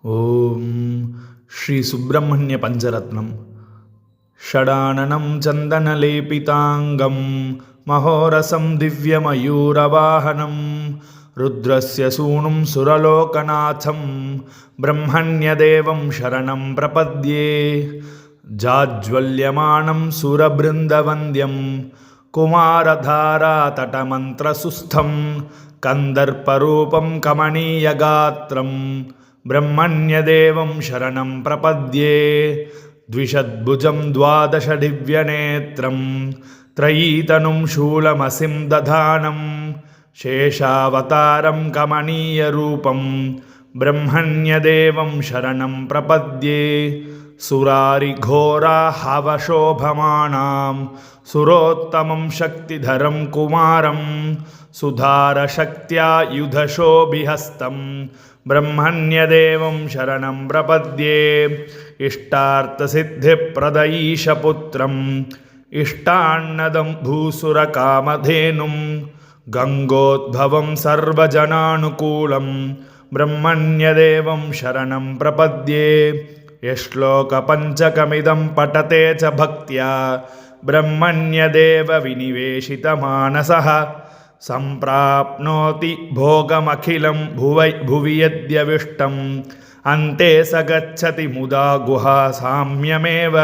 ओम श्री सुब्रह्मण्य पंचरत्नम षडाननं चंदनलेपितांगं महोरसं दिव्यमयूरवाहनं रुद्रस्य सूनुं सुरलोकनाथं ब्रह्मण्यदेवं शरणं प्रपद्ये जाज्वल्यमानं सुरबृन्दवन्द्यं कुमारधारातटमन्त्रसुस्थं कन्दर्परूपं कमनीयगात्रं ब्रह्मण्यदेवं शरणं प्रपद्ये द्विषद्भुजं द्वादशदिव्यनेत्रं त्रयीतनुं शूलमसिं दधानं शेषावतारं कमनीयरूपं ब्रह्मण्यदेवं शरणं प्रपद्ये सुरारिघोराहवशोभमानां सुरोत्तमं शक्तिधरं कुमारं सुधारशक्त्यायुधशोभिहस्तं ब्रह्मण्यदेवं शरणं प्रपद्ये इष्टार्थसिद्धिप्रदईशपुत्रम् इष्टान्नदं भूसुरकामधेनुं गङ्गोद्भवं सर्वजनानुकूलं ब्रह्मण्यदेवं शरणं प्रपद्ये यश्लोकपञ्चकमिदं पठते च भक्त्या ब्रह्मण्यदेव विनिवेशितमानसः सम्प्राप्नोति भोगमखिलं भुवि यद्यविष्टम् अन्ते स गच्छति मुदा गुहासाम्यमेव।